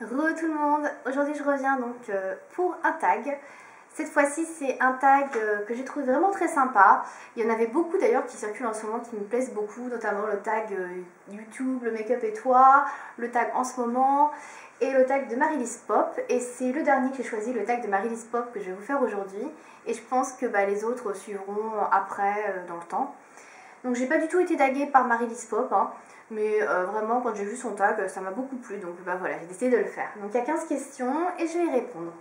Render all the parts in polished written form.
Re tout le monde, aujourd'hui je reviens donc pour un tag. Cette fois-ci c'est un tag que j'ai trouvé vraiment très sympa. Il y en avait beaucoup d'ailleurs qui circulent en ce moment qui me plaisent beaucoup, notamment le tag YouTube, le make-up et toi, le tag en ce moment et le tag de Marylis Pop. Et c'est le dernier que j'ai choisi, le tag de Marylis Pop que je vais vous faire aujourd'hui. Et je pense que les autres suivront après dans le temps. Donc j'ai pas du tout été taguée par Marylis Pop, hein, mais vraiment quand j'ai vu son tag ça m'a beaucoup plu, donc voilà, j'ai décidé de le faire. Donc il y a 15 questions et je vais y répondre.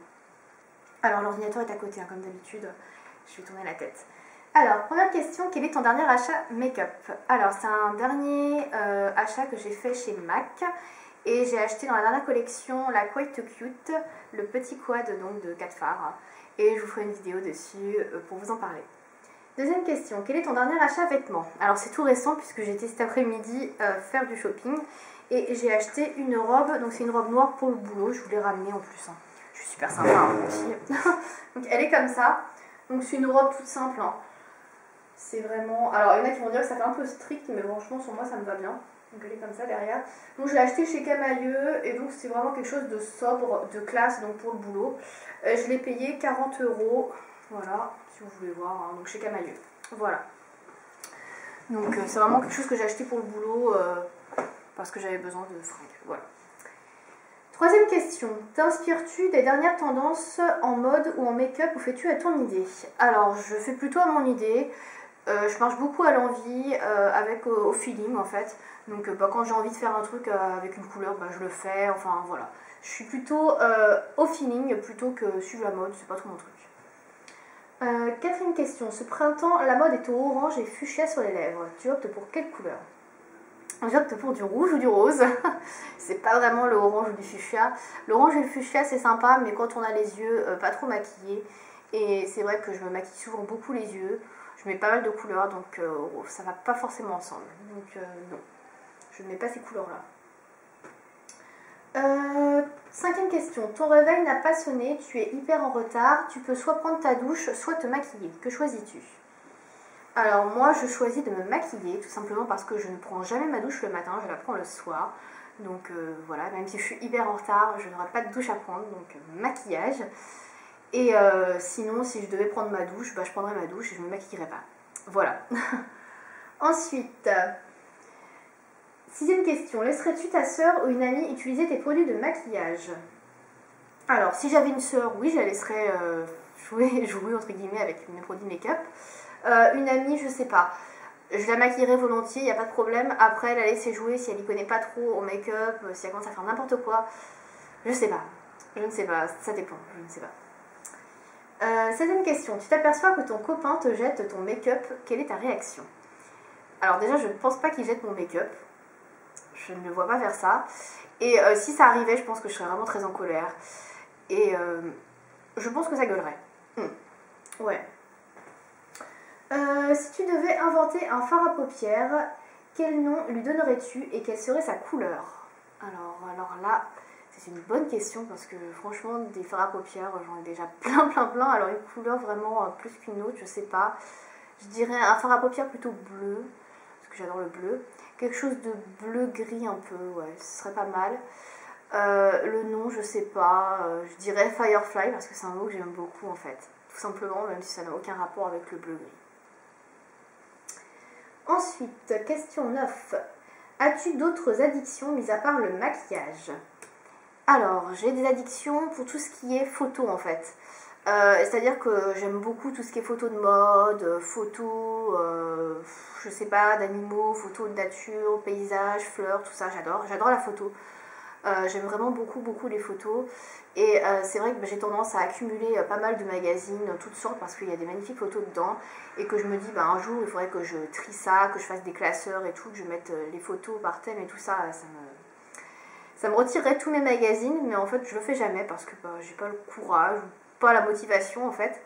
Alors l'ordinateur est à côté, hein, comme d'habitude, je vais tourner la tête. Alors première question, quel est ton dernier achat make-up? Alors c'est un dernier achat que j'ai fait chez MAC et j'ai acheté dans la dernière collection la Quite Cute, le petit quad donc de 4 fards, et je vous ferai une vidéo dessus pour vous en parler. Deuxième question, quel est ton dernier achat vêtements? Alors c'est tout récent puisque j'ai été cet après-midi faire du shopping et j'ai acheté une robe, donc c'est une robe noire pour le boulot, je vous l'ai ramenée en plus, hein. Je suis super sympa hein, aussi. Donc elle est comme ça, donc c'est une robe toute simple, hein. C'est vraiment, alors il y en a qui vont dire que ça fait un peu strict mais franchement sur moi ça me va bien. Donc elle est comme ça derrière. Donc je l'ai acheté chez Camailleux et donc c'est vraiment quelque chose de sobre, de classe donc pour le boulot. Je l'ai payé 40 €. Voilà, si vous voulez voir, hein, donc chez Camailleux. Voilà. Donc c'est vraiment quelque chose que j'ai acheté pour le boulot parce que j'avais besoin de fringues. Voilà. Troisième question. T'inspires-tu des dernières tendances en mode ou en make-up ou fais-tu à ton idée? Alors je fais plutôt à mon idée. Je marche beaucoup à l'envie, au feeling en fait. Donc quand j'ai envie de faire un truc avec une couleur, je le fais. Enfin voilà. Je suis plutôt au feeling plutôt que suivre la mode, c'est pas trop mon truc. Quatrième question. Ce printemps, la mode est au orange et fuchsia sur les lèvres. Tu optes pour quelle couleur? J'opte pour du rouge ou du rose. C'est pas vraiment le orange ou du fuchsia. L'orange et le fuchsia c'est sympa, mais quand on a les yeux pas trop maquillés, et c'est vrai que je me maquille souvent beaucoup les yeux, je mets pas mal de couleurs, donc ça va pas forcément ensemble. Donc non, je ne mets pas ces couleurs-là. Cinquième question, ton réveil n'a pas sonné, tu es hyper en retard, tu peux soit prendre ta douche, soit te maquiller. Que choisis-tu? Alors moi je choisis de me maquiller, tout simplement parce que je ne prends jamais ma douche le matin, je la prends le soir. Donc voilà, même si je suis hyper en retard, je n'aurai pas de douche à prendre, donc maquillage. Et sinon, si je devais prendre ma douche, je prendrais ma douche et je ne me maquillerais pas. Voilà. Ensuite, sixième question. Laisserais-tu ta soeur ou une amie utiliser tes produits de maquillage? Alors, si j'avais une soeur, oui, je la laisserais jouer entre guillemets avec mes produits make-up. Une amie, je sais pas. Je la maquillerais volontiers, il n'y a pas de problème. Après, la laisser jouer si elle n'y connaît pas trop au make-up, si elle commence à faire n'importe quoi. Je sais pas. Je ne sais pas, ça dépend, je ne sais pas. Septième question. Tu t'aperçois que ton copain te jette ton make-up, quelle est ta réaction? Alors déjà, je ne pense pas qu'il jette mon make-up. Je ne le vois pas faire ça. Et si ça arrivait, je pense que je serais vraiment très en colère. Et je pense que ça gueulerait. Ouais. Si tu devais inventer un fard à paupières, quel nom lui donnerais-tu et quelle serait sa couleur? Alors là, c'est une bonne question parce que franchement, des fards à paupières, j'en ai déjà plein. Alors une couleur vraiment plus qu'une autre, je sais pas. Je dirais un fard à paupières plutôt bleu, parce que j'adore le bleu. Quelque chose de bleu-gris un peu, ouais, ce serait pas mal. Le nom, je sais pas, je dirais Firefly parce que c'est un mot que j'aime beaucoup en fait. Tout simplement, même si ça n'a aucun rapport avec le bleu-gris. Ensuite, question 9. As-tu d'autres addictions mis à part le maquillage? Alors, j'ai des addictions pour tout ce qui est photo en fait. C'est-à-dire que j'aime beaucoup tout ce qui est photos de mode, photos, je sais pas, d'animaux, photos de nature, paysages, fleurs, tout ça, j'adore. J'adore la photo. J'aime vraiment beaucoup les photos. Et c'est vrai que j'ai tendance à accumuler pas mal de magazines, toutes sortes, parce qu'il y a des magnifiques photos dedans. Et que je me dis, un jour, il faudrait que je trie ça, que je fasse des classeurs et tout, que je mette les photos par thème et tout ça. Ça me retirerait tous mes magazines, mais en fait, je le fais jamais parce que j'ai pas le courage, ou pas la motivation en fait.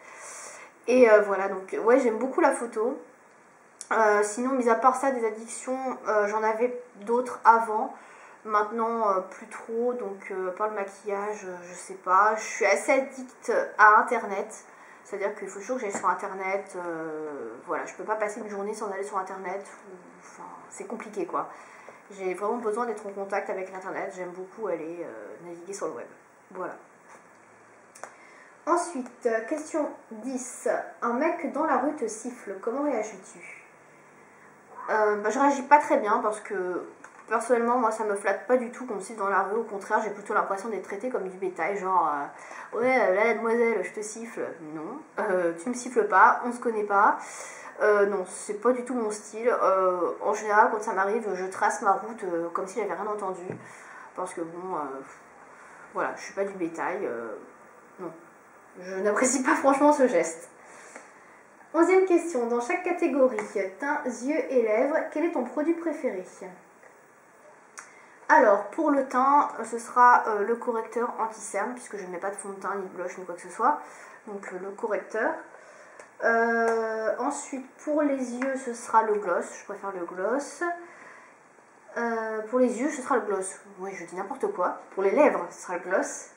Et voilà, donc ouais, j'aime beaucoup la photo. Sinon, mis à part ça, des addictions, j'en avais d'autres avant. Maintenant, plus trop, donc par le maquillage, je sais pas. Je suis assez addict à Internet, c'est-à-dire qu'il faut toujours que j'aille sur Internet. Voilà, je peux pas passer une journée sans aller sur Internet. Enfin, c'est compliqué quoi. J'ai vraiment besoin d'être en contact avec l'internet, j'aime beaucoup aller naviguer sur le web. Voilà. Ensuite, question 10. Un mec dans la rue te siffle, comment réagis-tu? Je réagis pas très bien parce que personnellement, moi ça me flatte pas du tout qu'on me siffle dans la rue. Au contraire, j'ai plutôt l'impression d'être traitée comme du bétail. Genre, ouais, là, mademoiselle, je te siffle. Non, tu me siffles pas, on se connaît pas. Non, c'est pas du tout mon style. En général, quand ça m'arrive, je trace ma route comme si j'avais rien entendu. Parce que bon, voilà, je suis pas du bétail. Non, je n'apprécie pas franchement ce geste. 11e question. Dans chaque catégorie, teint, yeux et lèvres, quel est ton produit préféré? Alors, pour le teint, ce sera le correcteur anti-cerne, puisque je ne mets pas de fond de teint, ni de blush, ni quoi que ce soit. Donc, le correcteur. Ensuite, pour les yeux, ce sera le gloss. Je préfère le gloss. Pour les yeux, ce sera le gloss. Oui, je dis n'importe quoi. Pour les lèvres, ce sera le gloss.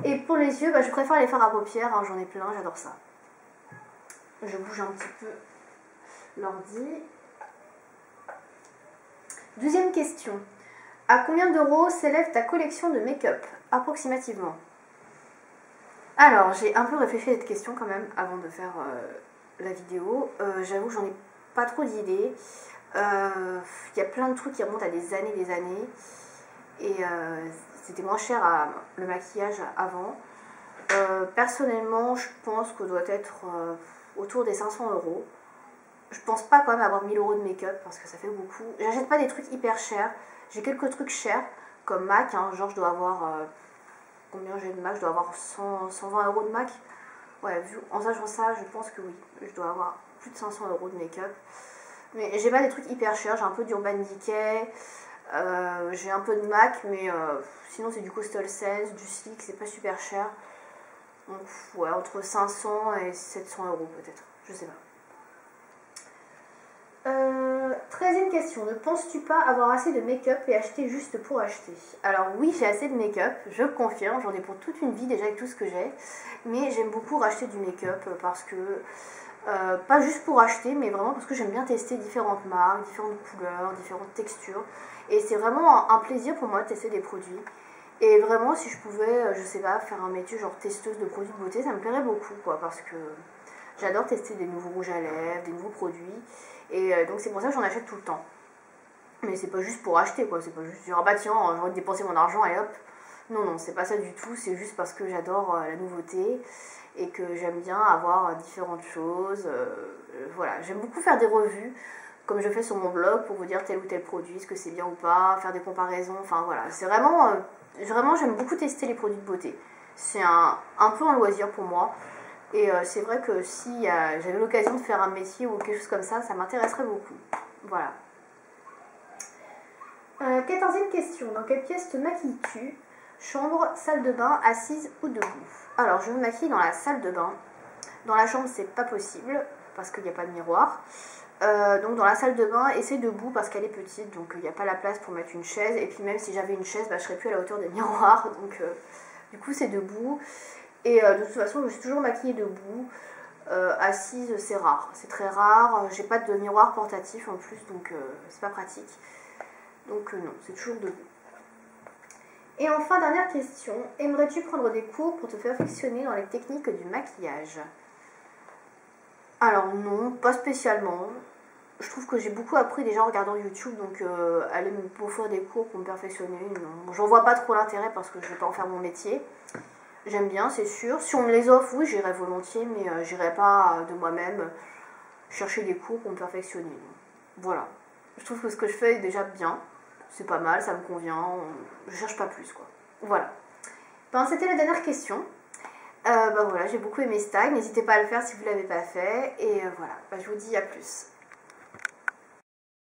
Et pour les yeux, je préfère les fards à paupières. Hein, j'en ai plein, j'adore ça. Je bouge un petit peu l'ordi. 12e question. À combien d'euros s'élève ta collection de make-up, approximativement? Alors, j'ai un peu réfléchi à cette question quand même avant de faire la vidéo. J'avoue que j'en ai pas trop d'idées. Il y a plein de trucs qui remontent à des années. Et c'était moins cher le maquillage avant. Personnellement, je pense que doit être autour des 500 euros. Je pense pas quand même avoir 1000 euros de make-up parce que ça fait beaucoup. J'achète pas des trucs hyper chers. J'ai quelques trucs chers comme MAC. Hein, genre, je dois avoir. Combien j'ai de MAC? Je dois avoir 120 euros de MAC. Ouais, vu en sachant ça, je pense que oui. Je dois avoir plus de 500 euros de make-up. Mais j'ai pas des trucs hyper chers. J'ai un peu d'Urban Decay. J'ai un peu de MAC. Mais sinon, c'est du Coastal Sense, du Sleek. C'est pas super cher. Donc, ouais, entre 500 et 700 euros peut-être. Je sais pas. 13e question. Ne penses-tu pas avoir assez de make-up et acheter juste pour acheter? Alors oui, j'ai assez de make-up, je confirme, j'en ai pour toute une vie déjà avec tout ce que j'ai. Mais j'aime beaucoup racheter du make-up parce que, pas juste pour acheter, mais vraiment parce que j'aime bien tester différentes marques, différentes couleurs, différentes textures. Et c'est vraiment un plaisir pour moi de tester des produits. Et vraiment, si je pouvais, je sais pas, faire un métier genre testeuse de produits de beauté, ça me plairait beaucoup, quoi, parce que j'adore tester des nouveaux rouges à lèvres, des nouveaux produits. Et donc c'est pour ça que j'en achète tout le temps. Mais c'est pas juste pour acheter, quoi. C'est pas juste dire, ah bah tiens, j'ai envie de dépenser mon argent et hop. Non, c'est pas ça du tout. C'est juste parce que j'adore la nouveauté et que j'aime bien avoir différentes choses. Voilà, j'aime beaucoup faire des revues, comme je fais sur mon blog, pour vous dire tel ou tel produit, est-ce que c'est bien ou pas, faire des comparaisons. Enfin voilà, c'est vraiment, j'aime beaucoup tester les produits de beauté. C'est un peu un loisir pour moi. Et c'est vrai que si j'avais l'occasion de faire un métier ou quelque chose comme ça m'intéresserait beaucoup. Voilà. 14e question. Dans quelle pièce te maquilles-tu? Chambre, salle de bain, assise ou debout? Alors, je me maquille dans la salle de bain. Dans la chambre, c'est pas possible parce qu'il n'y a pas de miroir. Donc, dans la salle de bain, et c'est debout parce qu'elle est petite. Donc, il n'y a pas la place pour mettre une chaise. Et puis, même si j'avais une chaise, je serais plus à la hauteur des miroirs. Donc, du coup, c'est debout. Et de toute façon, je suis toujours maquillée debout. Assise, c'est rare. C'est très rare. J'ai pas de miroir portatif en plus, donc c'est pas pratique. Donc non, c'est toujours debout. Et enfin, dernière question. Aimerais-tu prendre des cours pour te perfectionner dans les techniques du maquillage? Alors non, pas spécialement. Je trouve que j'ai beaucoup appris déjà en regardant YouTube, donc aller me faire des cours pour me perfectionner, non. J'en vois pas trop l'intérêt parce que je vais pas en faire mon métier. J'aime bien, c'est sûr. Si on me les offre, oui, j'irai volontiers, mais j'irai pas de moi-même chercher des cours pour me perfectionner. Voilà. Je trouve que ce que je fais est déjà bien. C'est pas mal, ça me convient. Je cherche pas plus, quoi. Voilà. C'était la dernière question. Voilà, j'ai beaucoup aimé ce tag. N'hésitez pas à le faire si vous ne l'avez pas fait. Et voilà, je vous dis à plus.